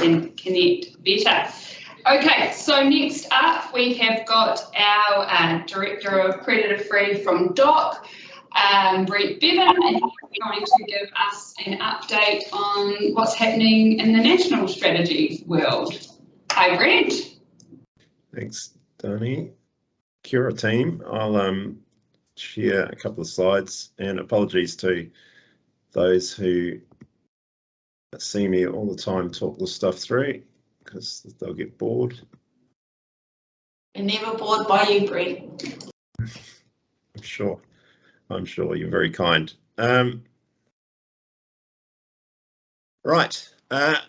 and connect better. Okay, so next up we have got our Director of Predator Free from DOC, Brent Beavan, and he's going to give us an update on what's happening in the national strategy world. Hi, Brent. Thanks, Dani. Kia ora, team. I'll share a couple of slides, and apologies to those who see me all the time talk this stuff through, because they'll get bored. We're never bored by you, Brent. I'm sure you're very kind. Right, I'll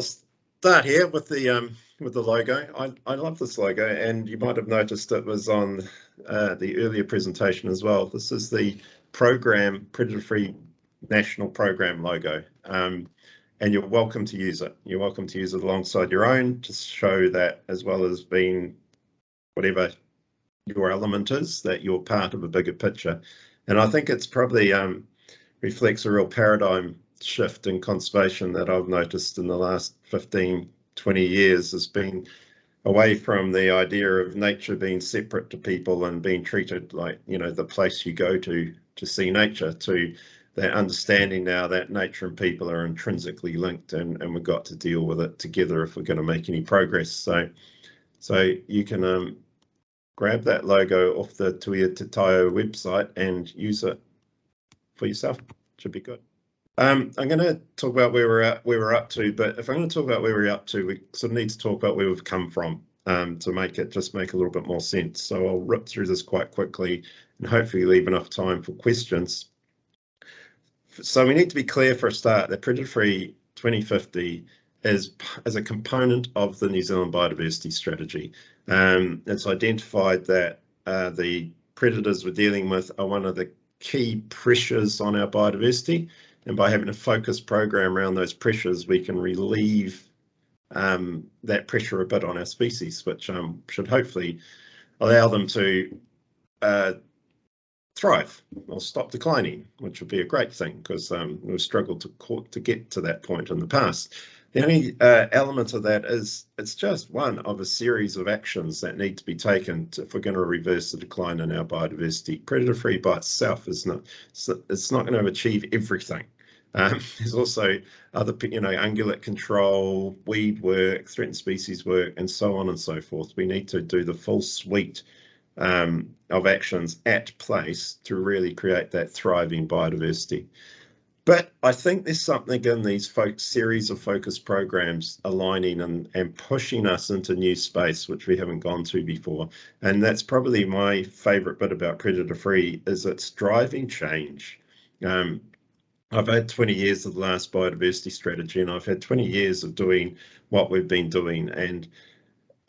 start here with the logo. I love this logo, and you might have noticed it was on the earlier presentation as well. This is the program, Predator Free National Program logo, and you're welcome to use it. You're welcome to use it alongside your own to show that, as well as being whatever your element is, that you're part of a bigger picture. And I think it's probably reflects a real paradigm shift in conservation that I've noticed in the last 15, 20 years, has been away from the idea of nature being separate to people and being treated like, you know, the place you go to see nature, to that understanding now that nature and people are intrinsically linked, and we've got to deal with it together if we're going to make any progress. So you can grab that logo off the Tuia Te Taio website and use it for yourself. Should be good. I'm going to talk about where we're up to, but if I'm going to talk about where we're up to, we sort of need to talk about where we've come from to make a little bit more sense. So I'll rip through this quite quickly and hopefully leave enough time for questions. So we need to be clear for a start that Predator Free 2050 is a component of the New Zealand biodiversity strategy. It's identified that the predators we're dealing with are one of the key pressures on our biodiversity, and by having a focused program around those pressures, we can relieve that pressure a bit on our species, which should hopefully allow them to thrive or stop declining, which would be a great thing, because we've struggled to get to that point in the past. The only element of that is it's just one of a series of actions that need to be taken if we're going to reverse the decline in our biodiversity. Predator Free by itself it's not going to achieve everything. There's also other, ungulate control, weed work, threatened species work, and so on and so forth. We need to do the full suite of actions at place to really create that thriving biodiversity. But I think there's something in these series of focused programs aligning and pushing us into new space, which we haven't gone to before. And that's probably my favourite bit about Predator Free, is it's driving change. I've had 20 years of the last biodiversity strategy, and I've had 20 years of doing what we've been doing, and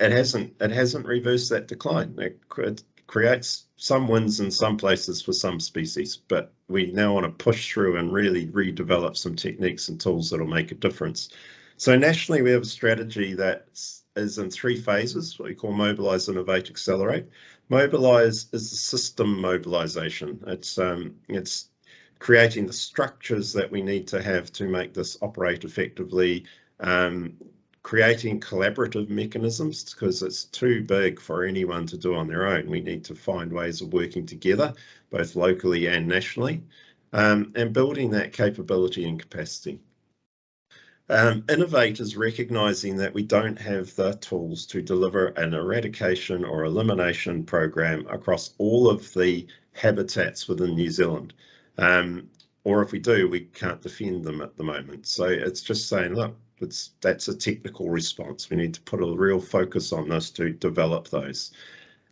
it hasn't reversed that decline. It creates some wins in some places for some species, but we now want to push through and really redevelop some techniques and tools that'll make a difference. So nationally, we have a strategy that is in 3 phases, what we call mobilise, innovate, accelerate. Mobilise is the system mobilisation. It's creating the structures that we need to have to make this operate effectively, creating collaborative mechanisms, because it's too big for anyone to do on their own. We need to find ways of working together, both locally and nationally, and building that capability and capacity. Innovate is recognising that we don't have the tools to deliver an eradication or elimination program across all of the habitats within New Zealand. Or if we do, we can't defend them at the moment. So it's just saying, look, that's a technical response. We need to put a real focus on this to develop those.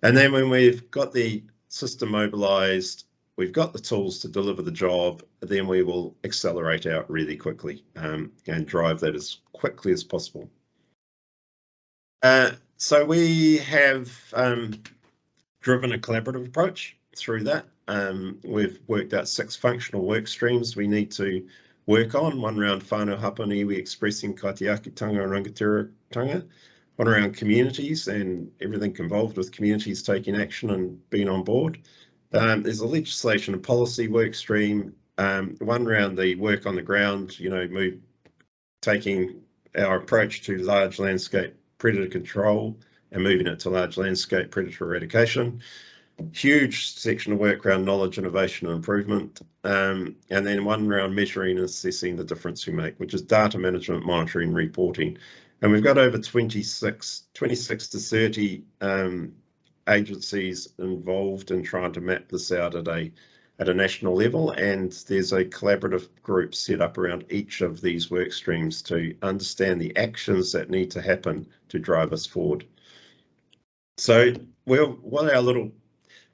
And then when we've got the system mobilised, we've got the tools to deliver the job, then we will accelerate out really quickly and drive that as quickly as possible. So we have driven a collaborative approach through that. We've worked out 6 functional work streams we need to work on. One around whānau hapa iwi expressing kaitiakitanga and rangatiratanga. One around communities and everything involved with communities taking action and being on board. There's a legislation and policy work stream. One around the work on the ground, taking our approach to large landscape predator control and moving it to large landscape predator eradication. Huge section of work around knowledge, innovation and improvement, and then one around measuring and assessing the difference we make, which is data management, monitoring, reporting. And we've got over 26 to 30 agencies involved in trying to map this out at a national level, and there's a collaborative group set up around each of these work streams to understand the actions that need to happen to drive us forward. So what our little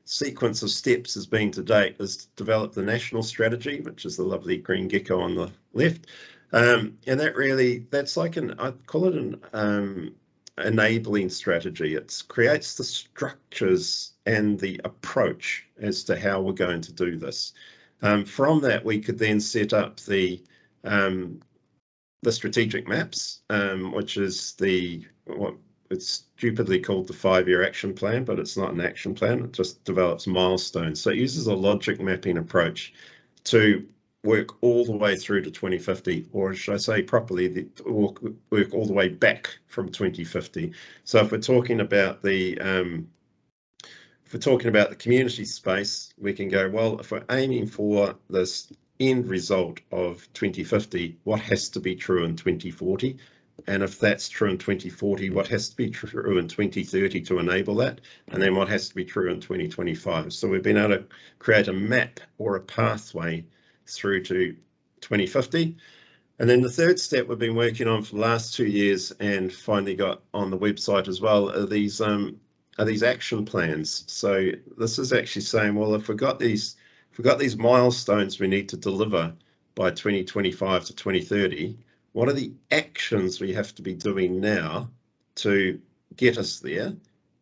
sequence of steps has been to date is to develop the national strategy, which is the lovely green gecko on the left, and that's like I call it an enabling strategy. It creates the structures and the approach as to how we're going to do this. From that, we could then set up the strategic maps, which is what it's stupidly called the 5-year action plan, but it's not an action plan. It just develops milestones. So it uses a logic mapping approach to work all the way through to 2050, or should I say properly, work all the way back from 2050. So if we're talking about the community space, we can go, well, if we're aiming for this end result of 2050, what has to be true in 2040? And if that's true in 2040, what has to be true in 2030 to enable that? And then what has to be true in 2025? So we've been able to create a map or a pathway through to 2050. And then the third step we've been working on for the last 2 years and finally got on the website as well are these action plans. So this is actually saying, well, if we've got these milestones we need to deliver by 2025 to 2030, what are the actions we have to be doing now to get us there?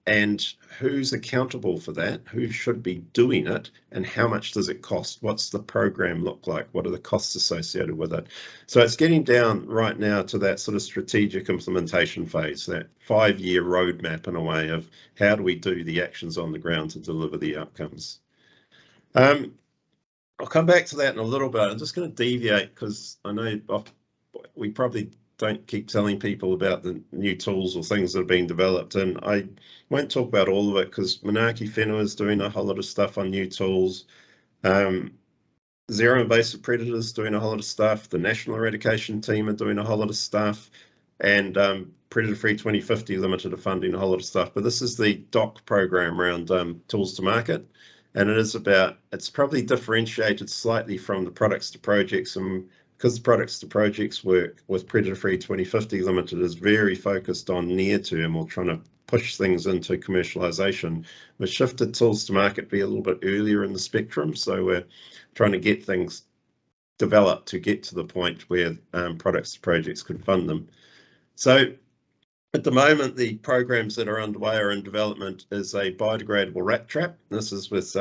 And who's accountable for that? Who should be doing it? And how much does it cost? What's the program look like? What are the costs associated with it? So it's getting down right now to that sort of strategic implementation phase, that 5-year roadmap in a way of how do we do the actions on the ground to deliver the outcomes. I'll come back to that in a little bit. I'm just going to deviate because I know we probably don't keep telling people about the new tools or things that are being developed, and I won't talk about all of it because Manaaki Whenua is doing a whole lot of stuff on new tools. Zero invasive predators doing a whole lot of stuff. The National Eradication Team are doing a whole lot of stuff, and Predator Free 2050 Limited are funding a whole lot of stuff. But this is the DOC program around tools to market, and it's probably differentiated slightly from the products to projects, and because the products to projects work with Predator Free 2050 Limited is very focused on near term or trying to push things into commercialization. We've shifted tools to market be a little bit earlier in the spectrum, so we're trying to get things developed to get to the point where products to projects could fund them. So at the moment, the programs that are underway or in development is a biodegradable rat trap. This is with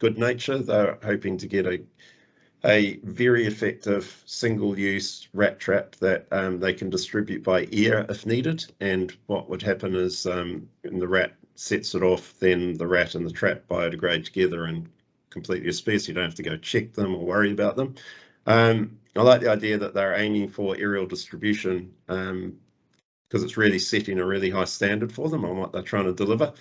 Good Nature. They're hoping to get a very effective single-use rat trap that they can distribute by ear if needed. And what would happen is when the rat sets it off, then the rat and the trap biodegrade together and completely disperse. You don't have to go check them or worry about them. I like the idea that they're aiming for aerial distribution because it's really setting a really high standard for them on what they're trying to deliver.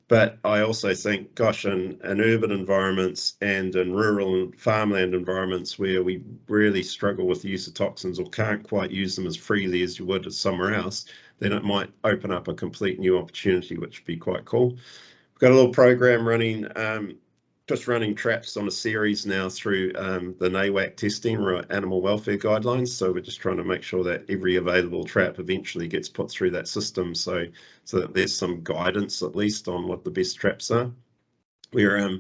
But I also think, gosh, in urban environments and in rural and farmland environments where we really struggle with the use of toxins or can't quite use them as freely as you would somewhere else, then it might open up a complete new opportunity, which would be quite cool. We've got a little program running, just running traps on a series now through the NAWAC testing or animal welfare guidelines. So we're just trying to make sure that every available trap eventually gets put through that system so that there's some guidance at least on what the best traps are. We're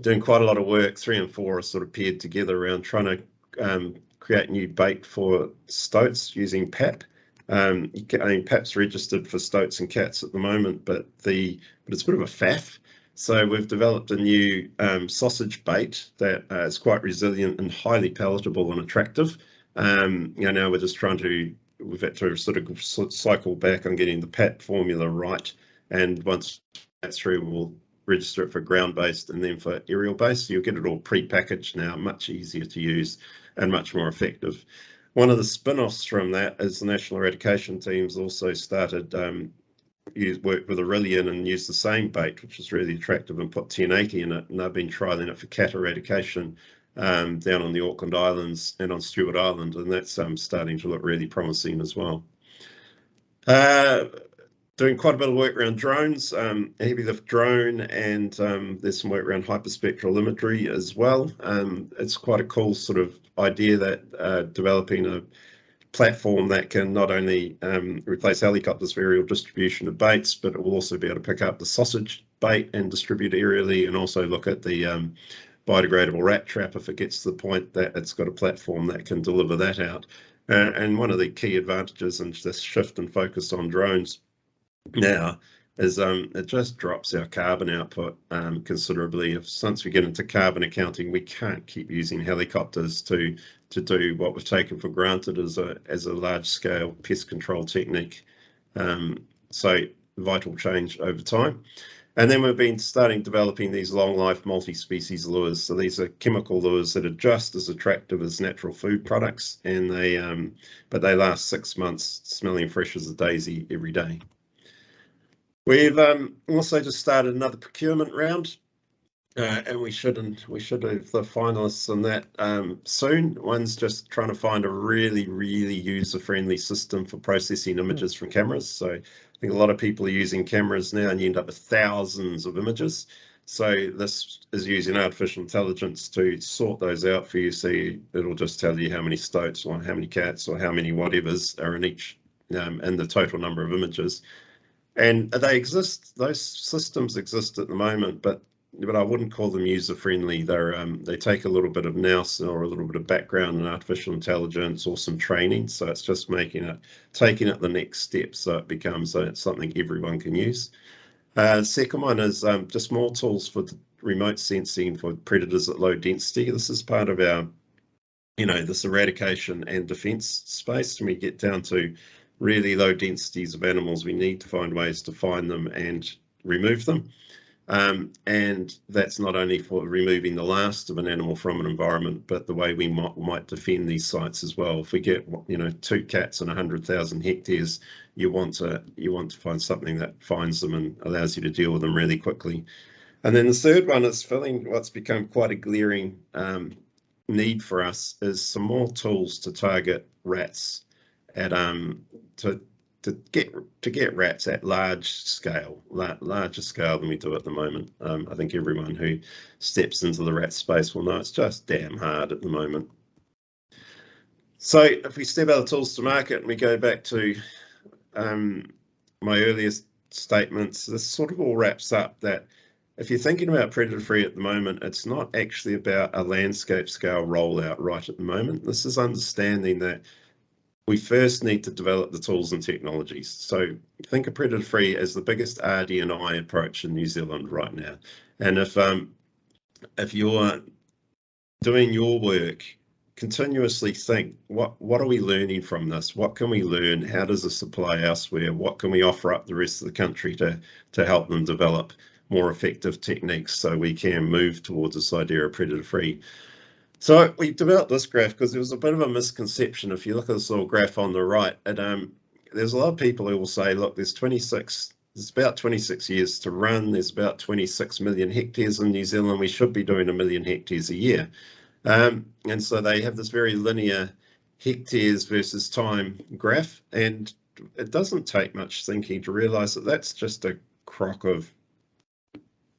doing quite a lot of work. 3 and 4 are sort of paired together around trying to create new bait for stoats using PAP. PAP's registered for stoats and cats at the moment, but it's a bit of a faff. So we've developed a new sausage bait that is quite resilient and highly palatable and attractive. Now we're just we've had to sort of cycle back on getting the PAP formula right. And once that's through, we'll register it for ground-based and then for aerial-based. So you'll get it all pre-packaged now, much easier to use and much more effective. One of the spin-offs from that is the National Eradication Teams also started worked with Aurelian and used the same bait, which is really attractive, and put 1080 in it, and they've been trialling it for cat eradication down on the Auckland Islands and on Stewart Island, and that's starting to look really promising as well. Doing quite a bit of work around drones, heavy lift drone, and there's some work around hyperspectral imagery as well. It's quite a cool sort of idea that developing a platform that can not only replace helicopters for aerial distribution of baits, but it will also be able to pick up the sausage bait and distribute aerially, and also look at the biodegradable rat trap if it gets to the point that it's got a platform that can deliver that out. And one of the key advantages in this shift and focus on drones now is it just drops our carbon output considerably. Since we get into carbon accounting, we can't keep using helicopters to do what we've taken for granted as a large scale pest control technique. So vital change over time. And then we've been starting developing these long life multi-species lures. So these are chemical lures that are just as attractive as natural food products, and but they last 6 months, smelling fresh as a daisy every day. We've also just started another procurement round, and we should have the finalists on that soon. One's just trying to find a really user-friendly system for processing images from cameras. So I think a lot of people are using cameras now, and you end up with thousands of images. So this is using artificial intelligence to sort those out for you. So it'll just tell you how many stoats or how many cats or how many whatevers are in each, and the total number of images. And they exist, those systems exist at the moment, but I wouldn't call them user-friendly. They take a little bit of nous or a little bit of background in artificial intelligence or some training. So it's just taking it the next step, so it becomes something everyone can use. The second one is just more tools for remote sensing for predators at low density. This is part of our, this eradication and defence space. When we get down to really low densities of animals, we need to find ways to find them and remove them. And that's not only for removing the last of an animal from an environment, but the way we might defend these sites as well. If we get 2 cats in 100,000 hectares, you want to find something that finds them and allows you to deal with them really quickly. And then the third one is filling what's become quite a glaring need for us, is some more tools to target rats at to get rats at larger scale than we do at the moment. I think everyone who steps into the rat space will know it's just damn hard at the moment. So if we step out of tools to market and we go back to my earlier statements, this sort of all wraps up that if you're thinking about predator free at the moment, it's not actually about a landscape scale rollout right at the moment. This is understanding that we first need to develop the tools and technologies. So think of predator free as the biggest RD&I approach in New Zealand right now. And if you're doing your work, continuously think, what are we learning from this? What can we learn? How does this apply elsewhere? What can we offer up the rest of the country to help them develop more effective techniques so we can move towards this idea of predator free? So we developed this graph because there was a bit of a misconception. If you look at this little graph on the right, there's a lot of people who will say, look, there's about 26 years to run. There's about 26 million hectares in New Zealand. We should be doing 1 million hectares a year. And so they have this very linear hectares versus time graph. And it doesn't take much thinking to realize that that's just a crock of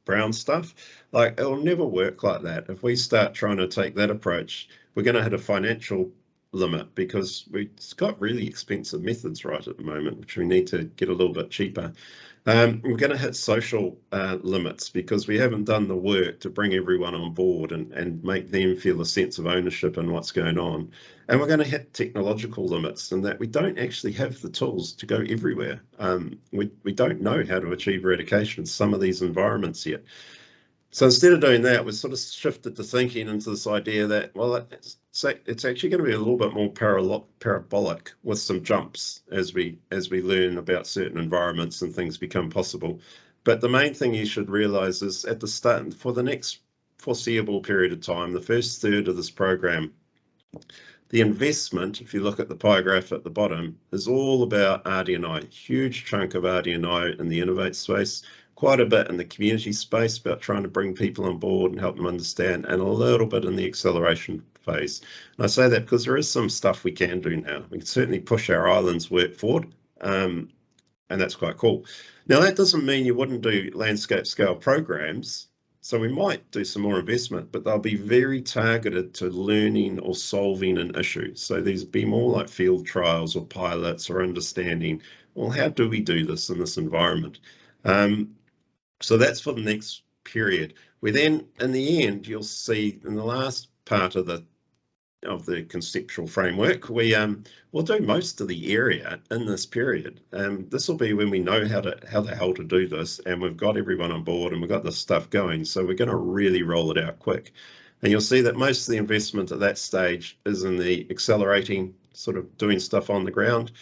brown stuff. Like, it'll never work like that. If we start trying to take that approach, we're going to hit a financial limit because we've got really expensive methods right at the moment, which we need to get a little bit cheaper. We're going to hit social limits because we haven't done the work to bring everyone on board and make them feel a sense of ownership in what's going on. And we're going to hit technological limits in that we don't actually have the tools to go everywhere. We don't know how to achieve eradication in some of these environments yet. So instead of doing that, we sort of shifted the thinking into this idea that, well, it's actually going to be a little bit more parabolic with some jumps as we learn about certain environments and things become possible. But the main thing you should realize is at the start, for the next foreseeable period of time, the first third of this program, The investment, if you look at the pie graph at the bottom, is all about RD&I, huge chunk of RD&I in the innovate space, quite a bit in the community space about trying to bring people on board and help them understand, and a little bit in the acceleration phase. And I say that because there is some stuff we can do now. We can certainly push our islands work forward, and that's quite cool. Now, that doesn't mean you wouldn't do landscape scale programs. So we might do some more investment, but they'll be very targeted to learning or solving an issue. So these be more like field trials or pilots or understanding, well, how do we do this in this environment? So that's for the next period. We then, in the end, you'll see in the last part of the conceptual framework, we'll do most of the area in this period. This will be when we know how the hell to do this, and we've got everyone on board and we've got this stuff going. So we're going to really roll it out quick. And you'll see that most of the investment at that stage is in the accelerating, sort of doing stuff on the ground.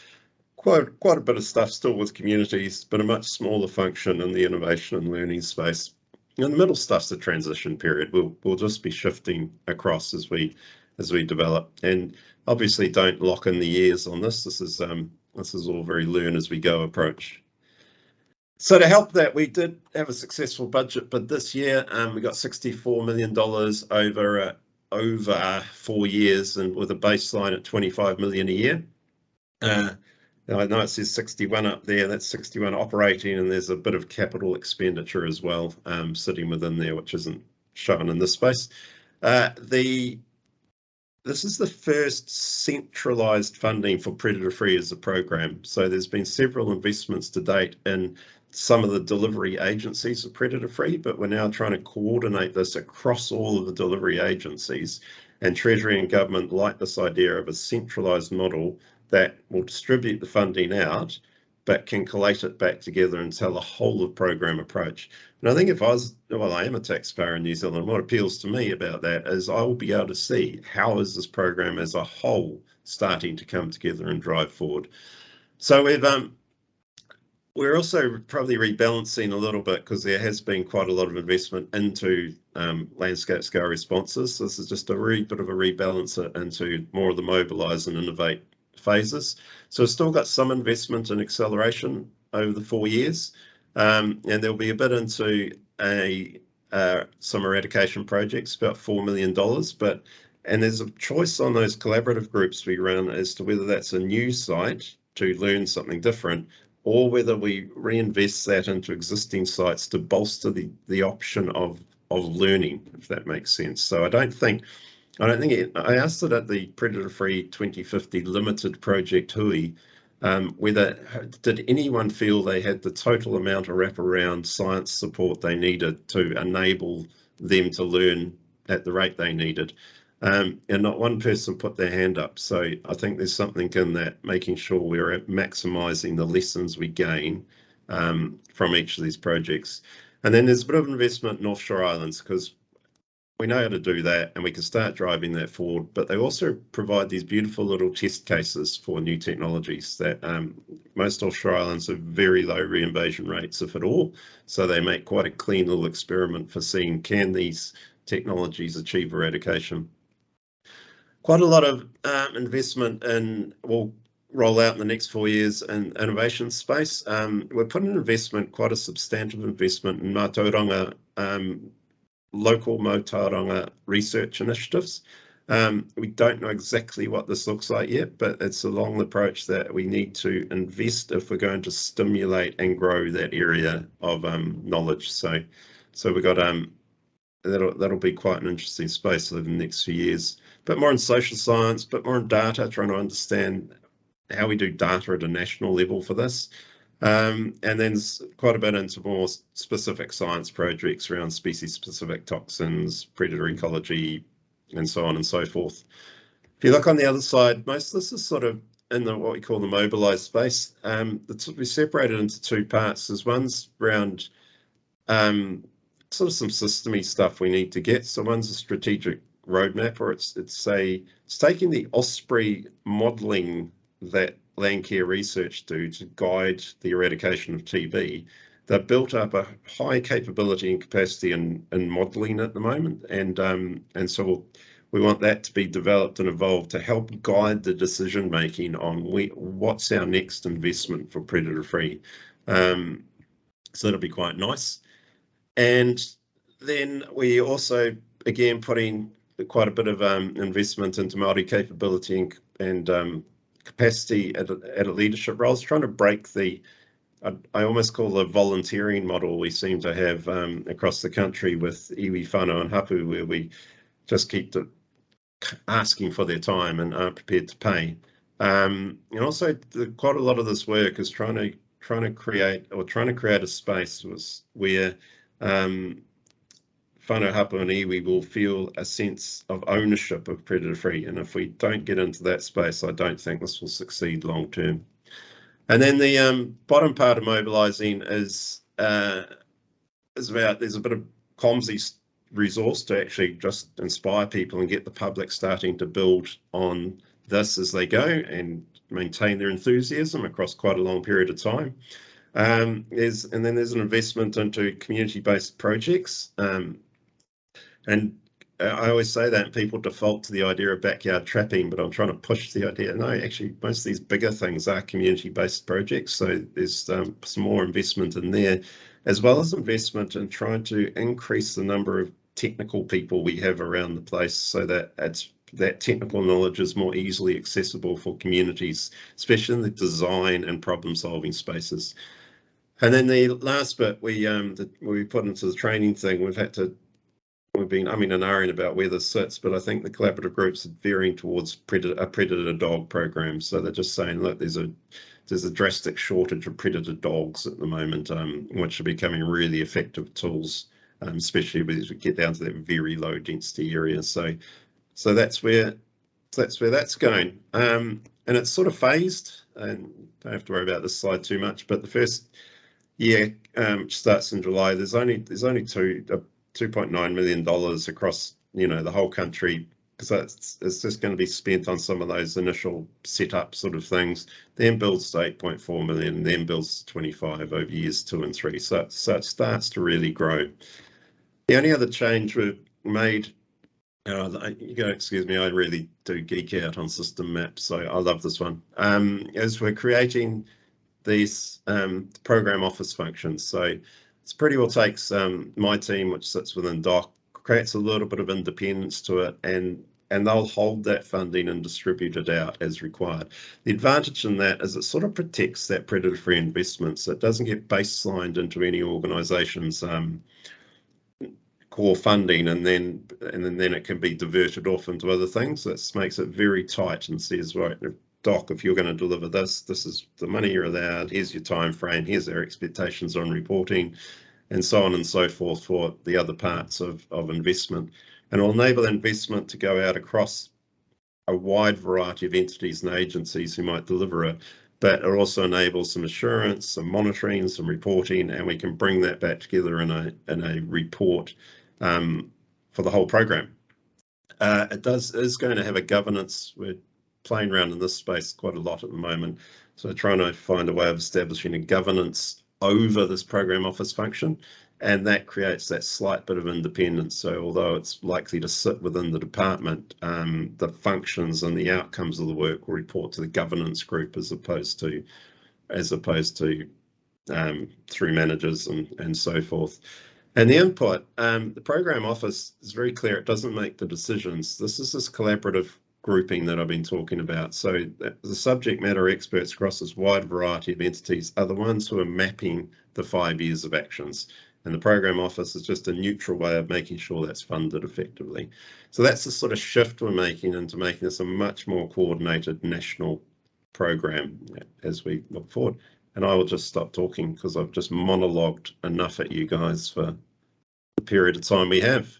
Quite a bit of stuff still with communities, but a much smaller function in the innovation and learning space. And the middle stuff's the transition period. We'll just be shifting across as we develop, and obviously don't lock in the years on this. This is all very learn as we go approach. So to help that, we did have a successful budget, but this year we got $64 million over 4 years, and with a baseline at 25 million a year. Now I know it says 61 up there, that's 61 operating, and there's a bit of capital expenditure as well sitting within there, which isn't shown in this space. This is the first centralised funding for predator-free as a program. So there's been several investments to date in some of the delivery agencies of predator-free, but we're now trying to coordinate this across all of the delivery agencies. And Treasury and government like this idea of a centralised model that will distribute the funding out, but can collate it back together and tell a whole of program approach. And I think if I am a taxpayer in New Zealand, what appeals to me about that is I will be able to see how is this program as a whole starting to come together and drive forward. So we're also probably rebalancing a little bit because there has been quite a lot of investment into landscape scale responses. So this is just a bit of a rebalance into more of the mobilise and innovate phases. So we've still got some investment in acceleration over the 4 years, and there'll be a bit into some eradication projects, about $4 million, and there's a choice on those collaborative groups we run as to whether that's a new site to learn something different, or whether we reinvest that into existing sites to bolster the option of learning, if that makes sense. So I asked it at the Predator Free 2050 Limited Project Hui, whether did anyone feel they had the total amount of wraparound science support they needed to enable them to learn at the rate they needed. And not one person put their hand up. So I think there's something in that, making sure we're maximising the lessons we gain from each of these projects. And then there's a bit of investment in offshore islands, because we know how to do that and we can start driving that forward, but they also provide these beautiful little test cases for new technologies that most offshore islands have very low reinvasion rates, if at all. So they make quite a clean little experiment for seeing, can these technologies achieve eradication? Quite a lot of investment will roll out in the next 4 years in innovation space. We're putting investment, quite a substantive investment in Mātauranga, local Mātauranga research initiatives. We don't know exactly what this looks like yet, but it's along the approach that we need to invest if we're going to stimulate and grow that area of knowledge. So we've got that'll be quite an interesting space over the next few years. But more in social science, but more in data, trying to understand how we do data at a national level for this. And then quite a bit into more specific science projects around species-specific toxins, predator ecology, and so on and so forth. If you look on the other side, most of this is sort of in what we call the mobilised space. We separated into two parts. There's one's around sort of some systemy stuff we need to get. So one's a strategic roadmap, or it's taking the Osprey modelling that Landcare Research do to guide the eradication of TB. They've built up a high capability and capacity in modelling at the moment, and so we want that to be developed and evolved to help guide the decision making on what's our next investment for predator free. So that'll be quite nice. And then we also, again, putting quite a bit of investment into Māori capability and capacity at a leadership roles, trying to break the, I almost call the volunteering model we seem to have across the country with iwi, whānau and hapu, where we just keep asking for their time and aren't prepared to pay. And also quite a lot of this work is trying to create a space where whānau, hapu and iwi will feel a sense of ownership of predator free, and if we don't get into that space, I don't think this will succeed long term. And then the bottom part of mobilising is about, there's a bit of comsy resource to actually just inspire people and get the public starting to build on this as they go and maintain their enthusiasm across quite a long period of time. And then there's an investment into community-based projects. And I always say that people default to the idea of backyard trapping, but I'm trying to push the idea. No, actually, most of these bigger things are community-based projects. So there's some more investment in there, as well as investment in trying to increase the number of technical people we have around the place so that that technical knowledge is more easily accessible for communities, especially in the design and problem-solving spaces. And then the last bit we put into the training thing, we've been umming and ahhing about where this sits, but I think the collaborative groups are veering towards a predator dog program. So they're just saying, look, there's a drastic shortage of predator dogs at the moment, which are becoming really effective tools, especially as we get down to that very low density area. So that's where that's going, and it's sort of phased. And don't have to worry about this slide too much. But the first year starts in July. There's only $2.9 million across the whole country, because it's just going to be spent on some of those initial setup sort of things. Then builds to 8.4 million, then builds to 25 over years 2 and 3. So it starts to really grow. The only other change we've made, excuse me, I really do geek out on system maps, so I love this one, is we're creating these program office functions. So it's pretty well takes my team, which sits within DOC, creates a little bit of independence to it, and they'll hold that funding and distribute it out as required. The advantage in that is it sort of protects that predator-free investment, so it doesn't get baselined into any organisation's core funding, and then it can be diverted off into other things. That makes it very tight and says, right, DOC, if you're going to deliver this is the money you're allowed, here's your time frame, here's our expectations on reporting, and so on and so forth for the other parts of investment. And it'll enable investment to go out across a wide variety of entities and agencies who might deliver it, but it also enables some assurance, some monitoring, some reporting, and we can bring that back together in a report for the whole program. It is going to have a governance. We're playing around in this space quite a lot at the moment, so trying to find a way of establishing a governance over this program office function, and that creates that slight bit of independence. So although it's likely to sit within the department, the functions and the outcomes of the work will report to the governance group as opposed to through managers and so forth. And the input, the program office is very clear. It doesn't make the decisions. This is this collaborative grouping that I've been talking about. So the subject matter experts across this wide variety of entities are the ones who are mapping the 5 years of actions. And the program office is just a neutral way of making sure that's funded effectively. So that's the sort of shift we're making into making this a much more coordinated national program as we look forward. And I will just stop talking because I've just monologued enough at you guys for the period of time we have.